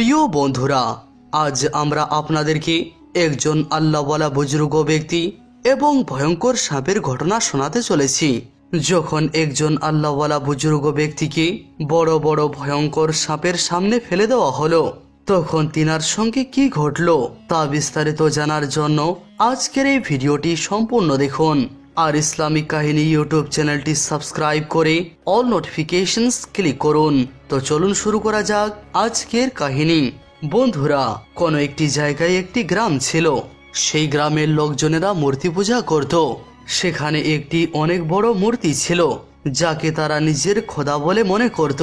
প্রিয় বন্ধুরা, আজ আমরা আপনাদেরকে একজন আল্লাহওয়ালা বুজুর্গ ব্যক্তি এবং ভয়ঙ্কর সাপের ঘটনা শোনাতে চলেছি। যখন একজন আল্লাহওয়ালা বুজুর্গ ব্যক্তিকে বড় বড় ভয়ঙ্কর সাপের সামনে ফেলে দেওয়া হলো, তখন তিনার সঙ্গে কি ঘটলো তা বিস্তারিত জানার জন্য আজকের এই ভিডিওটি সম্পূর্ণ দেখুন। আর ইসলামিক কাহিনী ইউটিউব চ্যানেলটি সাবস্ক্রাইব করে অল নোটিফিকেশনস ক্লিক করুন। তো চলুন শুরু করা যাক আজকের কাহিনী। বন্ধুরা, কোন একটি জায়গায় একটি গ্রাম ছিল। সেই গ্রামের লোকজনেরা মূর্তি পূজা করত। সেখানে একটি অনেক বড় মূর্তি ছিল, যাকে তারা নিজের খোদা বলে মনে করত।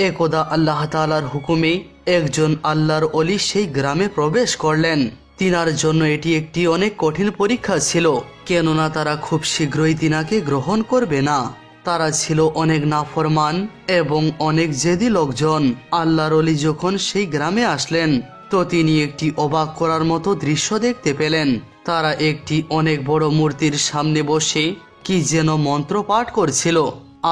একদা আল্লাহ তাআলার হুকুমে একজন আল্লাহর ওলি সেই গ্রামে প্রবেশ করলেন। তিনার জন্য এটি একটি অনেক কঠিন পরীক্ষা ছিল, কেননা তারা খুব শীঘ্রই তিনাকে গ্রহণ করবে না। তারা ছিল অনেক নাফরমান এবং অনেক জেদি লোকজন। আল্লাহর ওলি যখন সেই গ্রামে আসলেন, তো তিনি একটি অবাক করার মতো দৃশ্য দেখতে পেলেন। তারা একটি অনেক বড় মূর্তির সামনে বসে কি যেন মন্ত্র পাঠ করছিল,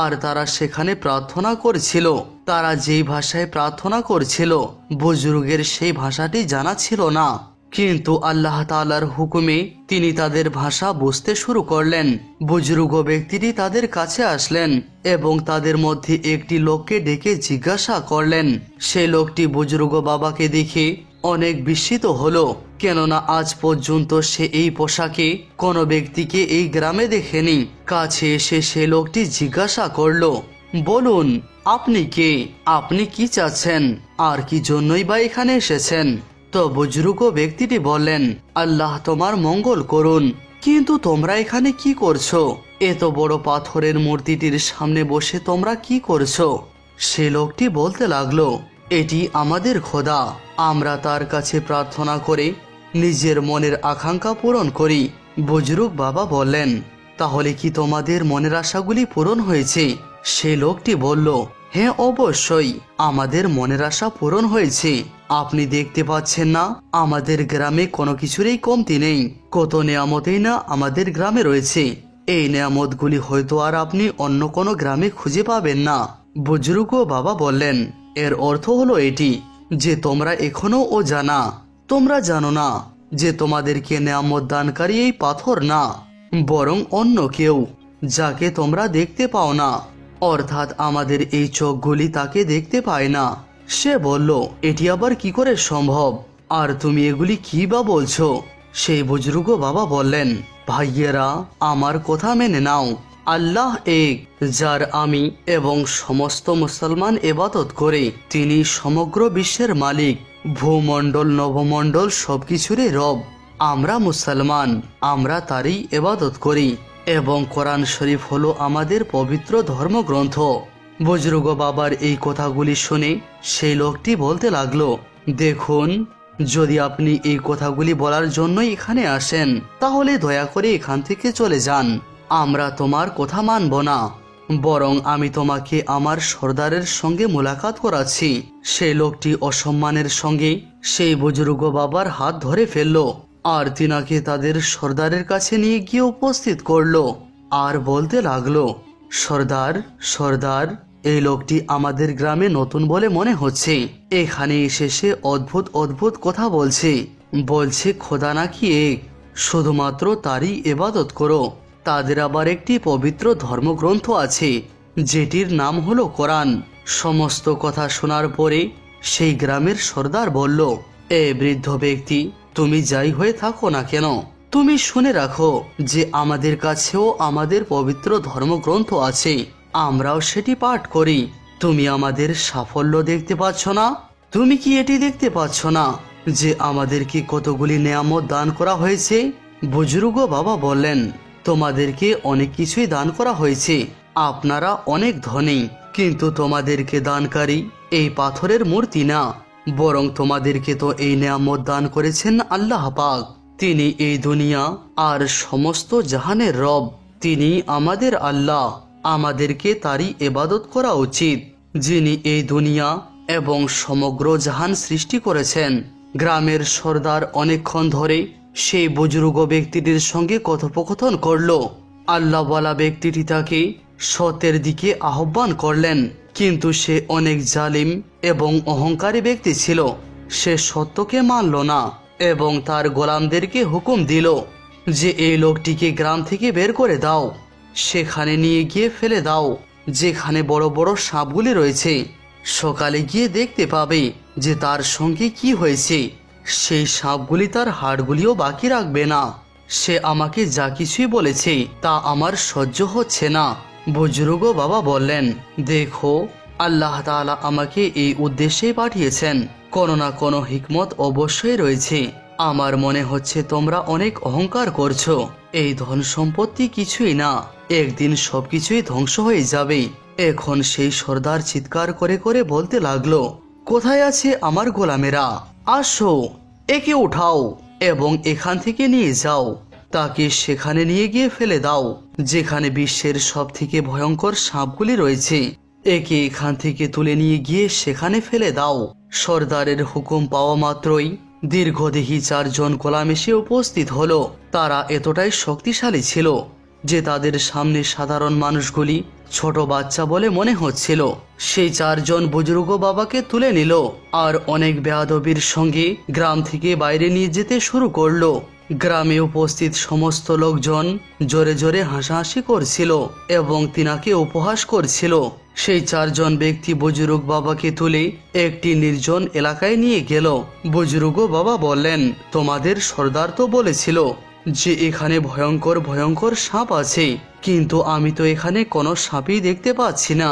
আর তারা সেখানে প্রার্থনা করছিল। তারা যেই ভাষায় প্রার্থনা করছিল, বুজুর্গের সেই ভাষাটি জানা ছিল না, কিন্তু আল্লাহ তাআলার হুকুমে তিনি তাদের ভাষা বুঝতে শুরু করলেন। বুজুর্গ ব্যক্তিটি তাদের কাছে আসলেন এবং তাদের মধ্যে একটি লোককে ডেকে জিজ্ঞাসা করলেন। সেই লোকটি বুজুর্গ বাবাকে দেখে অনেক বিস্মিত হলো, কেননা আজ পর্যন্ত সে এই পোশাকে কোনো ব্যক্তিকে এই গ্রামে দেখেনি। কাছে এসে সে লোকটি জিজ্ঞাসা করলো, বলুন আপনি কে, আপনি কি চাচ্ছেন, আর কি জন্যই বা এখানে এসেছেন? তো বুজুর্গ ব্যক্তিটি বললেন, আল্লাহ তোমার মঙ্গল করুন, কিন্তু তোমরা এখানে কি করছো? এত বড় পাথরের মূর্তিটির সামনে বসে তোমরা কি করছো? সে লোকটি বলতে লাগলো, এটি আমাদের খোদা, আমরা তার কাছে প্রার্থনা করে নিজের মনের আকাঙ্ক্ষা পূরণ করি। বুজুর্গ বাবা বললেন, তাহলে কি তোমাদের মনের আশাগুলি পূরণ হয়েছে? সে লোকটি বলল, হ্যাঁ অবশ্যই, আমাদের মনের আশা পূরণ হয়েছে। আপনি দেখতে পাচ্ছেন না, আমাদের গ্রামে কোনো কিছুরই কমতি নেই। কত নেয়ামতেই না আমাদের গ্রামে রয়েছে। এই নেয়ামতগুলি হয়তো আর আপনি অন্য কোনো গ্রামে খুঁজে পাবেন না। বুজুর্গ বাবা বললেন, এর অর্থ হলো এটি যে তোমরা এখনো তোমরা জানো না যে তোমাদেরকে নেয়ামত দানকারী এই পাথর না, বরং অন্য কেউ, যাকে তোমরা দেখতে পাও না, অর্থাৎ আমাদের এই চোখগুলি তাকে দেখতে পায় না। সে বলল, এটি আবার কি করে সম্ভব, আর তুমি এগুলি কি বা বলছো? সেই বুজুর্গ বাবা বললেন, ভাইয়েরা, আমার কথা মেনে নাও, আল্লাহ এক, যার আমি এবং সমস্ত মুসলমান ইবাদত করে। তিনি সমগ্র বিশ্বের মালিক, ভূমণ্ডল নভমণ্ডল সবকিছুরই রব। আমরা মুসলমান, আমরা তারই ইবাদত করি এবং কোরআন শরীফ হলো আমাদের পবিত্র ধর্মগ্রন্থ। বুজুর্গ বাবার এই কথাগুলি শুনে সেই লোকটি বলতে লাগলো, দেখুন, যদি আপনি এই কথাগুলি বলার জন্যই এখানে আসেন, তাহলে দয়া করে এখান থেকে চলে যান। আমরা তোমার কথা মানব না, বরং আমি তোমাকে আমার সর্দারের সঙ্গে মোলাকাত করাচ্ছি। সেই লোকটি অসম্মানের সঙ্গে সেই বুজুর্গ বাবার হাত ধরে ফেললো আর তিনাকে তাদের সর্দারের কাছে নিয়ে গিয়ে উপস্থিত করলো আর বলতে লাগলো, সর্দার, সর্দার, এই লোকটি আমাদের গ্রামে নতুন বলে মনে হচ্ছে। এখানে এসে সে অদ্ভুত অদ্ভুত কথা বলছে খোদা নাকি এক, শুধুমাত্র তারই ইবাদত করো। তাদের আবার একটি পবিত্র ধর্মগ্রন্থ আছে, যেটির নাম হলো কোরআন। সমস্ত কথা শোনার পরে সেই গ্রামের সর্দার বলল, এ বৃদ্ধ ব্যক্তি, তুমি যাই হয়ে থাকো না কেন, তুমি শুনে রাখো যে আমাদের কাছেও আমাদের পবিত্র ধর্মগ্রন্থ আছে, আমরাও সেটি পাঠ করি। তুমি আমাদের সাফল্য দেখতে পাচ্ছ না? তুমি কি এটি দেখতে পাচ্ছ না যে আমাদেরকে কতগুলি নেয়ামত দান করা হয়েছে? বুজুর্গ বাবা বললেন, তোমাদেরকে অনেক কিছুই দান করা হয়েছে, আপনারা অনেক ধনী, কিন্তু তোমাদেরকে দানকারী এই পাথরের মূর্তি না, বরং তোমাদেরকে তো এই নেয়ামত দান করেছেন আল্লাহ পাক। তিনি এই দুনিয়া আর সমস্ত জাহানের রব। তিনি আমাদের আল্লাহ, আমাদেরকে তারই ইবাদত করা উচিত, যিনি এই দুনিয়া এবং সমগ্র জাহান সৃষ্টি করেছেন। গ্রামের সর্দার অনেকক্ষণ ধরে সেই বুজুর্গ ব্যক্তিটির সঙ্গে কথোপকথন করলো। আল্লাহওয়ালা ব্যক্তিটি তাকে সত্যের দিকে আহ্বান করলেন, কিন্তু সে অনেক জালিম এবং অহংকারী ব্যক্তি ছিল। সে সত্যকে মানল না এবং তার গোলামদেরকে হুকুম দিল যে এই লোকটিকে গ্রাম থেকে বের করে দাও, সেখানে নিয়ে গিয়ে ফেলে দাও যেখানে বড় বড় সাপগুলি রয়েছে। সকালে গিয়ে দেখতে পাবে যে তার সঙ্গে কি হয়েছে। সেই সাপগুলি তার হাড়গুলিও বাকি রাখবে না। সে আমাকে যা কিছুই বলেছে তা আমার সহ্য হচ্ছে না। বুজুর্গ বাবা বললেন, দেখো, আল্লাহ তাআলা আমাকে এই উদ্দেশ্যেই পাঠিয়েছেন। কোনো না কোনো হিকমত অবশ্যই রয়েছে। আমার মনে হচ্ছে তোমরা অনেক অহংকার করছো। এই ধন সম্পত্তি কিছুই না, একদিন সবকিছুই ধ্বংস হয়ে যাবে। এখন সেই সর্দার চিৎকার করে করে বলতে লাগলো, কোথায় আছে আমার গোলামেরা? আসো, একে উঠাও এবং এখান থেকে নিয়ে যাও। তাকে সেখানে নিয়ে গিয়ে ফেলে দাও যেখানে বিশ্বের সব থেকে ভয়ঙ্কর সাপগুলি রয়েছে। একে এখান থেকে তুলে নিয়ে গিয়ে সেখানে ফেলে দাও। সর্দারের হুকুম পাওয়া মাত্রই দীর্ঘদেহী 4 জন গোলাম এসে উপস্থিত হলো। তারা এতটাই শক্তিশালী ছিল যে তাদের সামনে সাধারণ মানুষগুলি ছোট বাচ্চা বলে মনে হচ্ছিল। সেই 4 জন বুজুর্গ বাবাকে তুলে নিল আর অনেক বেয়াদবির সঙ্গে গ্রাম থেকে বাইরে নিয়ে যেতে শুরু করলো। গ্রামে উপস্থিত সমস্ত লোকজন জোরে জোরে হাসাহাসি করছিল এবং তিনাকে উপহাস করছিল। সেই 4 জন ব্যক্তি বুজুর্গ বাবাকে তুলে একটি নির্জন এলাকায় নিয়ে গেল। বুজুর্গ বাবা বললেন, তোমাদের সর্দার তো বলেছিল যে এখানে ভয়ঙ্কর ভয়ঙ্কর সাপ আছে, কিন্তু আমি তো এখানে কোনো সাপই দেখতে পাচ্ছি না।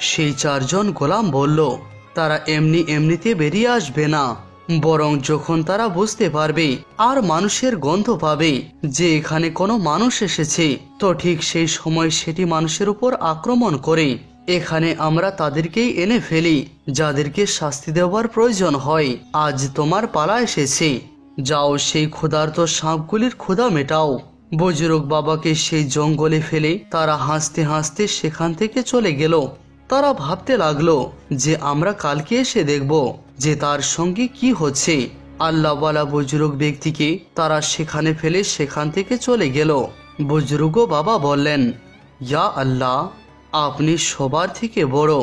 সেই 4 জন গোলাম বলল, তারা এমনিতে বেরিয়ে আসবে না, বরং যখন তারা বুঝতে পারবে আর মানুষের গন্ধ পাবে যে এখানে কোনো মানুষ এসেছে, তো ঠিক সেই সময় সেটি মানুষের উপর আক্রমণ করে এখানে আমরা তাদেরকেই এনে ফেলি যাদেরকে শাস্তি দেওয়ার প্রয়োজন হয়। আজ তোমার পালা এসেছে, যাও সেই ক্ষুধার্ত সাপগুলির ক্ষুধা মেটাও। বুজুর্গ বাবাকে সেই জঙ্গলে ফেলে তারা হাসতে হাসতে সেখান থেকে চলে গেল। তারা ভাবতে লাগলো যে আমরা কালকে এসে দেখব যে তার সঙ্গে কি হচ্ছে। আল্লাহওয়ালা বুজুর্গ ব্যক্তিকে তারা সেখানে ফেলে সেখান থেকে চলে গেল। বুজুর্গ বাবা বললেন, ইয়া আল্লাহ, আপনি সবার থেকে বড়,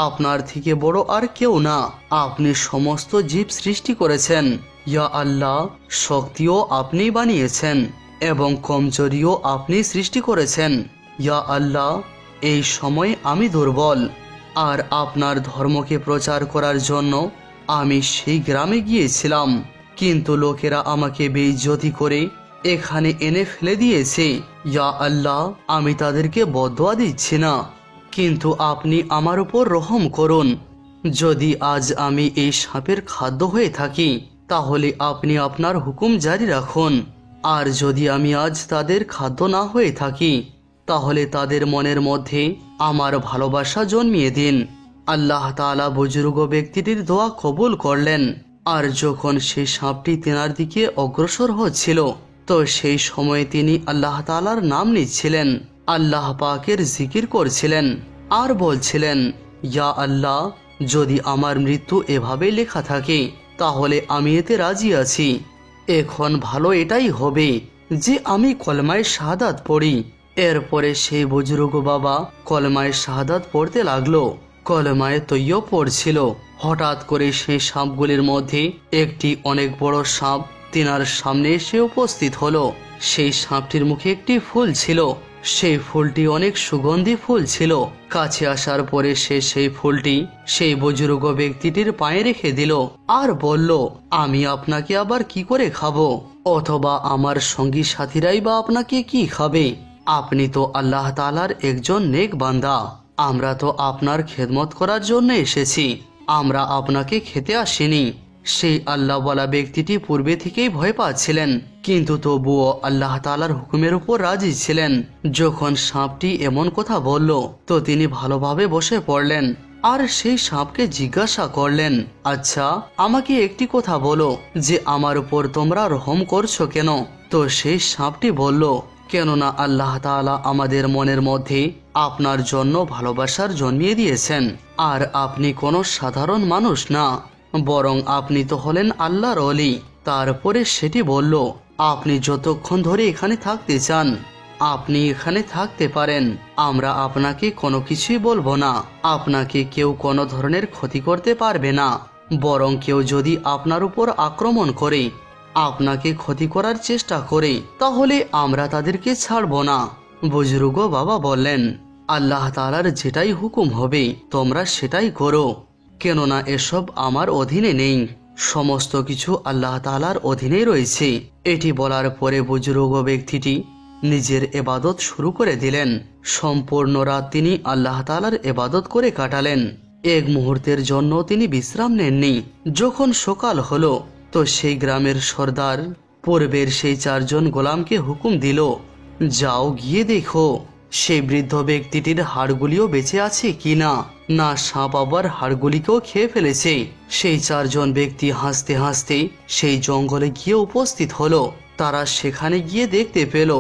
আপনার থেকে বড় আর কেউ না। আপনি সমস্ত জীব সৃষ্টি করেছেন। ইয়া আল্লাহ, শক্তিও আপনি বানিয়েছেন এবং কমজোরিও আপনি সৃষ্টি করেছেন। ইয়া আল্লাহ, এই সময় আমি দুর্বল, আর আপনার ধর্মকে প্রচার করার জন্য আমি সেই গ্রামে গিয়েছিলাম, কিন্তু লোকেরা আমাকে বেইজ্জতি করে এখানে এনে ফেলে দিয়েছে। ইয়া আল্লাহ, আমি তাদেরকে বদদোয়া দিচ্ছি না, কিন্তু আপনি আমার উপর রহম করুন। যদি আজ আমি এই সাপের খাদ্য হয়ে থাকি তাহলে আপনি আপনার হুকুম জারি রাখুন, আর যদি আমি আজ তাদের খাদ্য না হয়ে থাকি তাহলে তাদের মনের মধ্যে আমার ভালোবাসা জন্মিয়ে দিন। আল্লাহ তাআলা বুজুর্গ ব্যক্তিটির দোয়া কবুল করলেন। আর যখন সেই সাপটি তেনার দিকে অগ্রসর হচ্ছিল তো সেই সময়ে তিনি আল্লাহ তাআলার নাম নিচ্ছিলেন, আল্লাহ পাকের জিকির করছিলেন আর বলছিলেন, ইয়া আল্লাহ, যদি আমার মৃত্যু এভাবে লেখা থাকে তাহলে আমি এতে রাজি আছি। এখন ভালো এটাই হবে যে আমি কলমায়ে শাহাদাত পড়ি। এরপরে সেই বুজুর্গ বাবা কলমায়ে শাহাদাত পড়তে লাগলো। কলমায়ে তৈয়ব পড়ছিল। হঠাৎ করে সেই সাপগুলির মধ্যে একটি অনেক বড় সাপ তিনার সামনে এসে উপস্থিত হলো। সেই সাপটির মুখে একটি ফুল ছিল। সেই ফুলটি অনেক সুগন্ধি ফুল ছিল। কাছে আসার পরে সে সেই ফুলটি সেই বুজুর্গ ব্যক্তিটির পায়ে রেখে দিল আর বলল, আমি আপনাকে আবার কি করে খাবো, অথবা আমার সঙ্গী সাথীরাই বা আপনাকে কি খাবে? আপনি তো আল্লাহ তাআলার একজন নেক বান্দা। আমরা তো আপনার খেদমত করার জন্য এসেছি, আমরা আপনাকে খেতে আসিনি। সেই আল্লাহওয়ালা ব্যক্তিটি পূর্বে থেকেই ভয় পাচ্ছিলেন, কিন্তু তবুও আল্লাহ তাআলার হুকুমের উপর রাজি ছিলেন। যখন সাপটি এমন কথা বলল তো তিনি ভালোভাবে বসে পড়লেন আর সেই সাপকে জিজ্ঞাসা করলেন, আচ্ছা, আমাকে একটি কথা বলো যে আমার উপর তোমরা রহম করছো কেন? তো সেই সাপটি বলল, কেননা আল্লাহ তাআলা আমাদের মনের মধ্যে আপনার জন্য ভালোবাসার জন্মিয়ে দিয়েছেন, আর আপনি কোনো সাধারণ মানুষ না, বরং আপনি তো হলেন আল্লাহর ওলি। তারপরে সেটি বলল, আপনি যতক্ষণ ধরে এখানে থাকতে চান আপনি এখানে থাকতে পারেন, আমরা আপনাকে কোনো কিছুই বলবো না, আপনাকে কেউ কোনো ধরনের ক্ষতি করতে পারবে না। বরং কেউ যদি আপনার উপর আক্রমণ করে, আপনাকে ক্ষতি করার চেষ্টা করে, তাহলে আমরা তাদেরকে ছাড়ব না। বুজুর্গ বাবা বললেন, আল্লাহ তাআলার যেটাই হুকুম হবে তোমরা সেটাই করো, কেননা এসব আমার অধীনে নেই, সমস্ত কিছু আল্লাহ তাআলার অধীনে রয়েছে। এটি বলার পরে বুজুর্গ ব্যক্তিটি নিজের এবাদত শুরু করে দিলেন। সম্পূর্ণ রাত তিনি আল্লাহ তাআলার এবাদত করে কাটালেন। এক মুহূর্তের জন্য তিনি বিশ্রাম নেননি। যখন সকাল হলো তো সেই গ্রামের সর্দার পূর্বের সেই 4 জন গোলামকে হুকুম দিল, যাও গিয়ে দেখো সেই বৃদ্ধ ব্যক্তিটির হাড়গুলিও বেঁচে আছে কিনা, না সাপ আবার হাড়গুলিকেও খেয়ে ফেলেছে। সেই 4 জন ব্যক্তি হাসতে হাসতে সেই জঙ্গলে গিয়ে উপস্থিত হলো। তারা সেখানে গিয়ে দেখতে পেল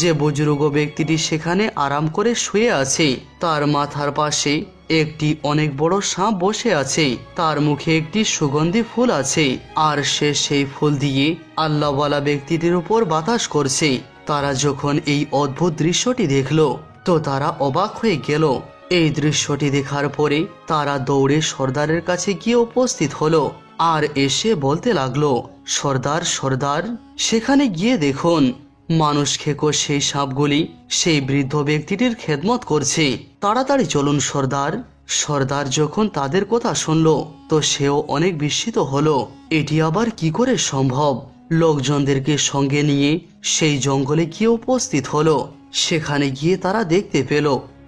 যে বুজুর্গ ব্যক্তিটি সেখানে আরাম করে শুয়ে আছে। তার মাথার পাশে একটি অনেক বড় সাপ বসে আছে, তার মুখে একটি সুগন্ধি ফুল আছে, আর সে সেই ফুল দিয়ে আল্লাহওয়ালা ব্যক্তিটির উপর বাতাস করছে। তারা যখন এই অদ্ভুত দৃশ্যটি দেখল তো তারা অবাক হয়ে গেল। এই দৃশ্যটি দেখার পরে তারা দৌড়ে সর্দারের কাছে গিয়ে উপস্থিত হলো আর এসে বলতে লাগলো, সর্দার সর্দার, সেখানে গিয়ে দেখুন মানুষ খেকো সেই সাপগুলি সেই বৃদ্ধ ব্যক্তিটির খেদমত করছে, তাড়াতাড়ি চলুন সর্দার। সর্দার যখন তাদের কথা শুনল তো সেও অনেক বিস্মিত হলো, এটি আবার কি করে সম্ভব। লোকজনদেরকে সঙ্গে নিয়ে সেই জঙ্গলে গিয়ে উপস্থিত হলো। সেখানে গিয়ে তারা দেখতে পেল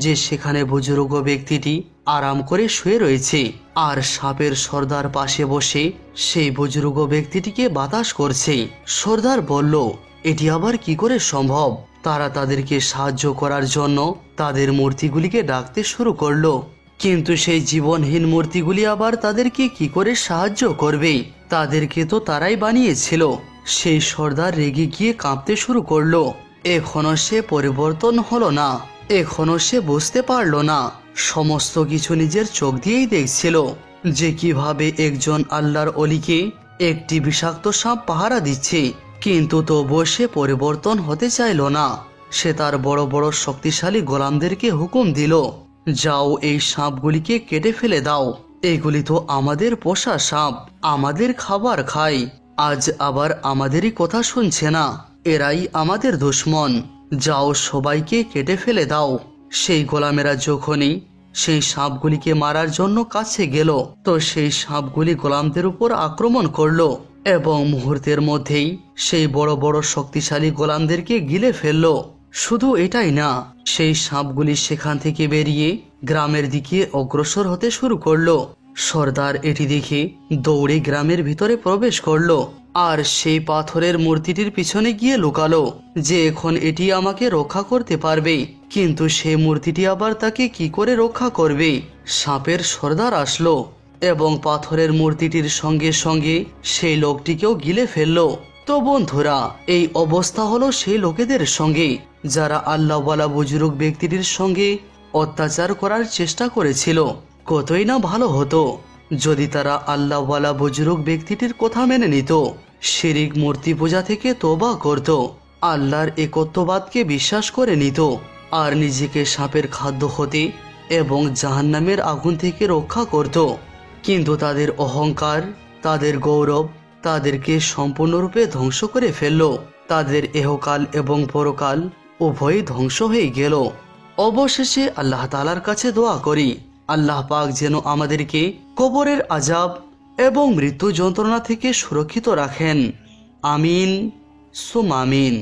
যে সেখানে বুজুর্গ ব্যক্তিটি আরাম করে শুয়ে রয়েছে, আর সাপের সর্দার পাশে বসে সেই বুজুর্গ ব্যক্তিটিকে বাতাস করছে। সর্দার বলল, এটি আবার কি করে সম্ভব। তারা তাদেরকে সাহায্য করার জন্য তাদের মূর্তিগুলিকে ডাকতে শুরু করলো, কিন্তু সেই জীবনহীন মূর্তিগুলি আবার তাদেরকে কি করে সাহায্য করবে, তাদেরকে তো তারাই বানিয়েছিল। সেই সর্দার রেগে গিয়ে কাঁপতে শুরু করলো। এখনো সে পরিবর্তন হলো না, এখনো সে বুঝতে পারলো না। সমস্ত কিছু নিজের চোখ দিয়েই দেখছিল যে কিভাবে একজন আল্লাহর অলিকে একটি বিষাক্ত সাপ পাহারা দিচ্ছে, কিন্তু তবুও সে পরিবর্তন হতে চাইল না। সে তার বড় বড় শক্তিশালী গোলামদেরকে হুকুম দিল, যাও এই সাপগুলিকে কেটে ফেলে দাও, এগুলি তো আমাদের পোষা সাপ, আমাদের খাবার খায়, আজ আবার আমাদেরই কথা শুনছে না, এরাই আমাদের দুশমন, যাও সবাইকে কেটে ফেলে দাও। সেই গোলামেরা যখনই সেই সাপগুলিকে মারার জন্য কাছে গেল তো সেই সাপগুলি গোলামদের উপর আক্রমণ করলো এবং মুহূর্তের মধ্যেই সেই বড় বড় শক্তিশালী গোলামদেরকে গিলে ফেললো। শুধু এটাই না, সেই সাপগুলি সেখান থেকে বেরিয়ে গ্রামের দিকে অগ্রসর হতে শুরু করলো। সর্দার এটি দেখে দৌড়ে গ্রামের ভিতরে প্রবেশ করলো আর সেই পাথরের মূর্তিটির পিছনে গিয়ে লুকালো যে এখন এটি আমাকে রক্ষা করতে পারবে, কিন্তু সেই মূর্তিটি আবার তাকে কি করে রক্ষা করবে। সাপের সর্দার আসলো এবং পাথরের মূর্তিটির সঙ্গে সঙ্গে সেই লোকটিকেও গিলে ফেললো। তো বন্ধুরা, এই অবস্থা হলো সেই লোকেদের সঙ্গে যারা আল্লাহওয়ালা বুজুর্গ ব্যক্তিটির সঙ্গে অত্যাচার করার চেষ্টা করেছিল। কতই না ভালো হতো যদি তারা আল্লাহওয়ালা বুজুর্গ ব্যক্তিটির কথা মেনে নিত, শিরিক মূর্তি পূজা থেকে তওবা করত, আল্লাহর একত্ববাদকে বিশ্বাস করে নিত আর নিজেকে সাপের খাদ্য হতে এবং জাহান্নামের আগুন থেকে রক্ষা করত। কিন্তু তাদের অহংকার, তাদের গৌরব তাদেরকে সম্পূর্ণরূপে ধ্বংস করে ফেলল। তাদের এহকাল এবং পরকাল উভয়ই ধ্বংস হয়ে গেল। অবশেষে আল্লাহ তাআলার কাছে দোয়া করি, আল্লাহ পাক যেন আমাদেরকে কবরের আযাব এবং মৃত্যু যন্ত্রণা থেকে সুরক্ষিত রাখেন। আমিন সুম আমিন।